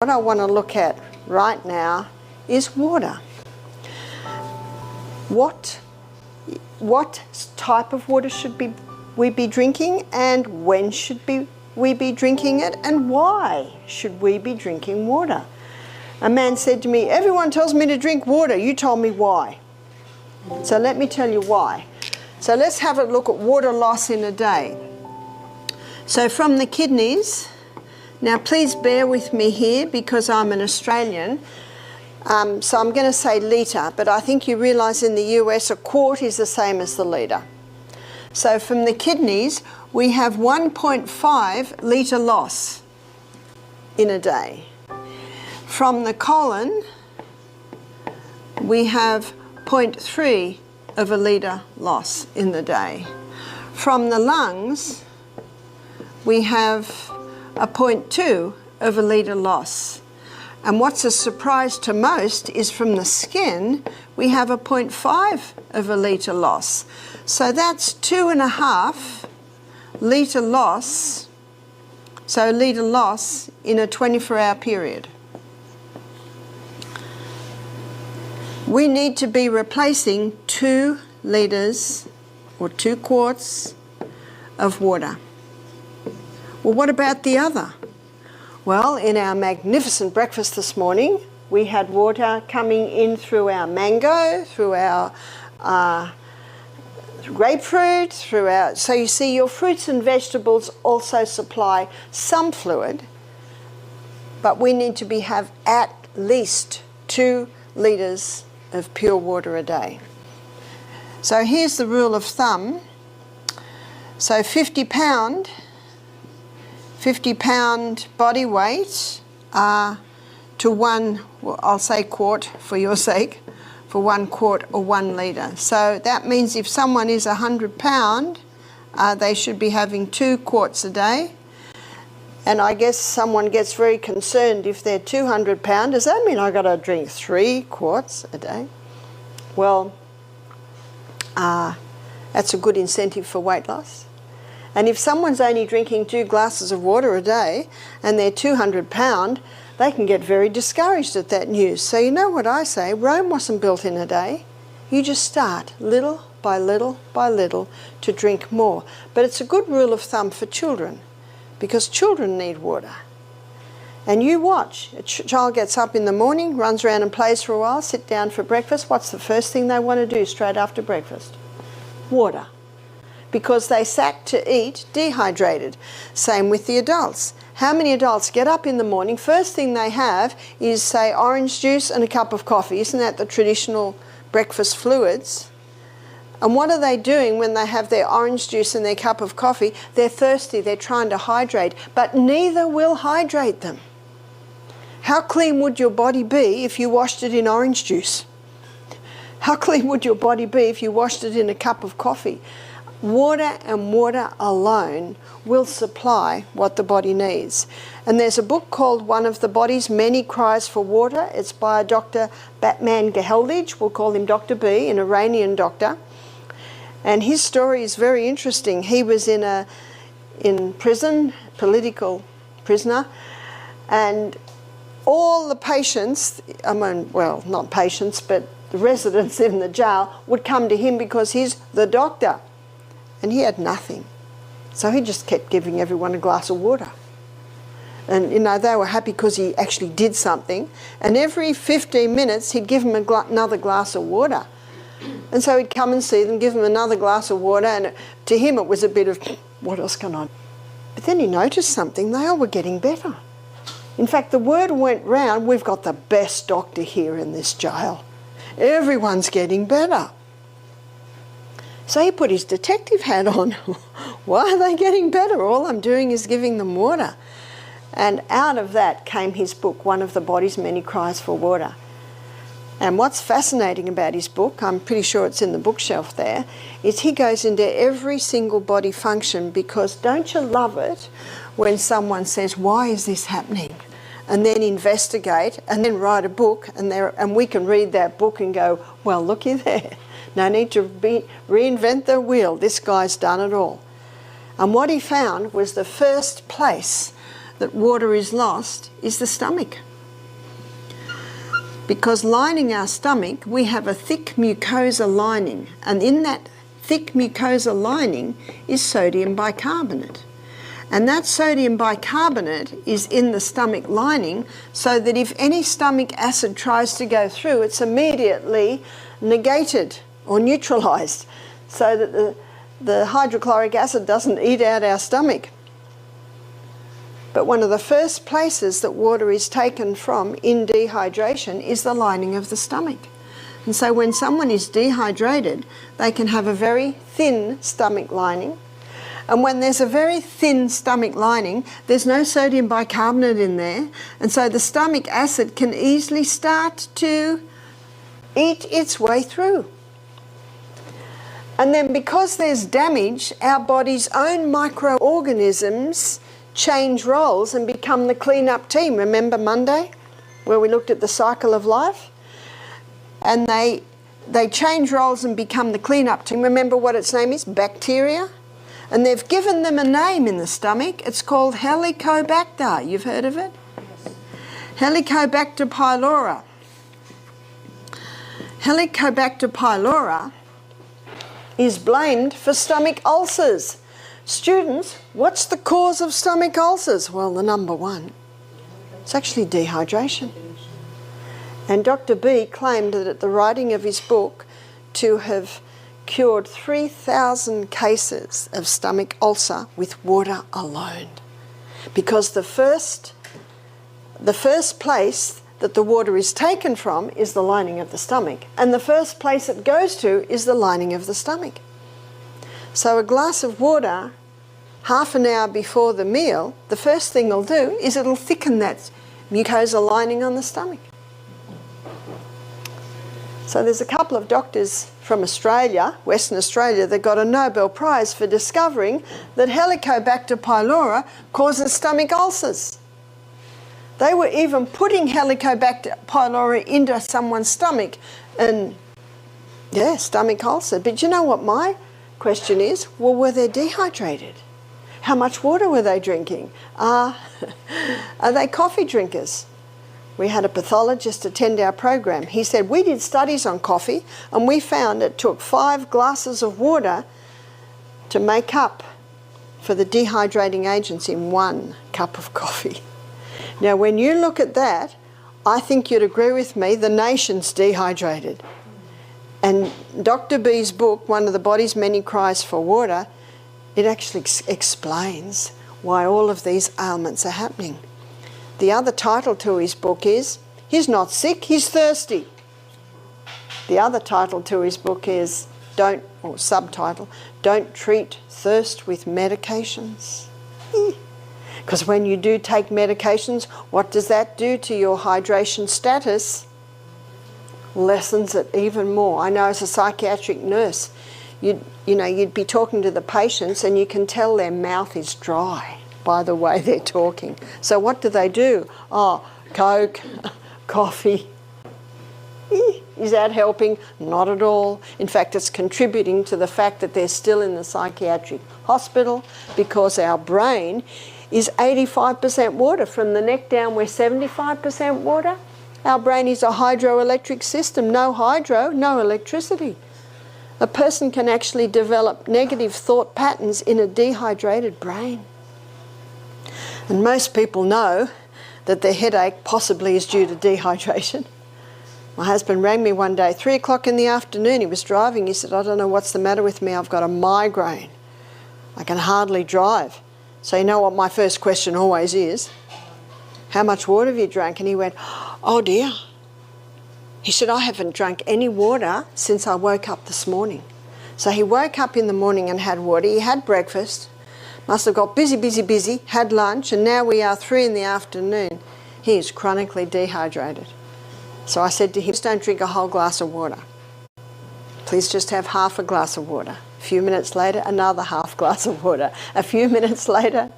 What I want to look at right now is water. What type of water should we be drinking, and when should we be drinking it, and why should we be drinking water? A man said to me, "Everyone tells me to drink water, you told me why." So let me tell you why. So let's have a look at water loss in a day. So from the kidneys, now please bear with me here because I'm an Australian, so I'm going to say litre, but I think you realise in the US a quart is the same as the litre. So from the kidneys we have 1.5 litre loss in a day. From the colon we have 0.3 of a litre loss in the day. From the lungs we have a 0.2 of a litre loss. And what's a surprise to most is from the skin we have a 0.5 of a litre loss. So that's 2.5 litre loss, so litre loss in a 24-hour period. We need to be replacing 2 litres or 2 quarts of water. Well, what about the other? Well, in our magnificent breakfast this morning, we had water coming in through our mango, through our grapefruit, so you see your fruits and vegetables also supply some fluid, but we need to have at least 2 litres of pure water a day. So here's the rule of thumb. So 50 pound body weight to 1, well, I'll say quart for your sake, for 1 quart or 1 litre. So that means if someone is 100 pound, they should be having 2 quarts a day. And I guess someone gets very concerned if they're 200 pound, does that mean I've got to drink 3 quarts a day? Well, that's a good incentive for weight loss. And if someone's only drinking 2 glasses of water a day and they're 200 pound, they can get very discouraged at that news. So you know what I say, Rome wasn't built in a day. You just start little by little by little to drink more. But it's a good rule of thumb for children because children need water. And you watch, a child gets up in the morning, runs around and plays for a while, sit down for breakfast. What's the first thing they want to do straight after breakfast? Water. Because they sat to eat dehydrated. Same with the adults. How many adults get up in the morning, first thing they have is, say, orange juice and a cup of coffee. Isn't that the traditional breakfast fluids? And what are they doing when they have their orange juice and their cup of coffee? They're thirsty, they're trying to hydrate, but neither will hydrate them. How clean would your body be if you washed it in orange juice? How clean would your body be if you washed it in a cup of coffee? Water and water alone will supply what the body needs. And there's a book called One of the Body's Many Cries for Water. It's by Dr. Batman Geheldage. We'll call him Dr. B, an Iranian doctor. And his story is very interesting. He was in prison, political prisoner, and all the patients, well, not patients, but the residents in the jail would come to him because he's the doctor. And he had nothing. So he just kept giving everyone a glass of water. And, you know, they were happy because he actually did something. And every 15 minutes, he'd give them another glass of water. And so he'd come and see them, give them another glass of water. And to him, it was a bit of, what else can I do? But then he noticed something. They all were getting better. In fact, the word went round, we've got the best doctor here in this jail. Everyone's getting better. So he put his detective hat on. Why are they getting better? All I'm doing is giving them water. And out of that came his book, One of the Body's Many Cries for Water. And what's fascinating about his book, I'm pretty sure it's in the bookshelf there, is he goes into every single body function, because don't you love it when someone says, why is this happening? And then investigate and then write a book, and we can read that book and go, well, looky there. No need to reinvent the wheel. This guy's done it all. And what he found was the first place that water is lost is the stomach. Because lining our stomach, we have a thick mucosa lining, and in that thick mucosa lining is sodium bicarbonate. And that sodium bicarbonate is in the stomach lining, so that if any stomach acid tries to go through, it's immediately negated or neutralised, so that the hydrochloric acid doesn't eat out our stomach. But one of the first places that water is taken from in dehydration is the lining of the stomach. And so when someone is dehydrated, they can have a very thin stomach lining. And when there's a very thin stomach lining, there's no sodium bicarbonate in there. And so the stomach acid can easily start to eat its way through. And then because there's damage, our body's own microorganisms change roles and become the clean-up team. Remember Monday, where we looked at the cycle of life? And they change roles and become the clean-up team. Remember what its name is? Bacteria. And they've given them a name in the stomach. It's called Helicobacter. You've heard of it? Yes. Helicobacter pylori. Helicobacter pylori is blamed for stomach ulcers. Students, what's the cause of stomach ulcers? Well, the number one, it's actually dehydration. And Dr. B claimed that at the writing of his book to have cured 3,000 cases of stomach ulcer with water alone. Because the first place that the water is taken from is the lining of the stomach. And the first place it goes to is the lining of the stomach. So a glass of water, half an hour before the meal, the first thing it'll do is it'll thicken that mucosa lining on the stomach. So there's a couple of doctors from Australia, Western Australia, that got a Nobel Prize for discovering that Helicobacter pylori causes stomach ulcers. They were even putting Helicobacter pylori into someone's stomach and, yeah, stomach ulcer. But you know what my question is? Well, were they dehydrated? How much water were they drinking? Are they coffee drinkers? We had a pathologist attend our program. He said, we did studies on coffee and we found it took 5 glasses of water to make up for the dehydrating agents in 1 cup of coffee. Now, when you look at that, I think you'd agree with me, the nation's dehydrated. And Dr. B's book, One of the Body's Many Cries for Water, it actually explains why all of these ailments are happening. The other title to his book is, he's not sick, he's thirsty. The other title to his book is, subtitle, Don't Treat Thirst with Medications. Because when you do take medications, what does that do to your hydration status? Lessens it even more. I know as a psychiatric nurse, you'd be talking to the patients and you can tell their mouth is dry by the way they're talking. So what do? Oh, Coke, coffee. Is that helping? Not at all. In fact, it's contributing to the fact that they're still in the psychiatric hospital, because our brain is 85% water. From the neck down, we're 75% water. Our brain is a hydroelectric system. No hydro, no electricity. A person can actually develop negative thought patterns in a dehydrated brain. And most people know that their headache possibly is due to dehydration. My husband rang me one day, 3 o'clock in the afternoon, he was driving, he said, I don't know what's the matter with me, I've got a migraine. I can hardly drive. So you know what my first question always is? How much water have you drank? And he went, oh dear. He said, I haven't drunk any water since I woke up this morning. So he woke up in the morning and had water, he had breakfast, must have got busy, had lunch, and now we are 3 in the afternoon. He is chronically dehydrated. So I said to him, just don't drink a whole glass of water. Please just have half a glass of water. A few minutes later, another half glass of water. A few minutes later,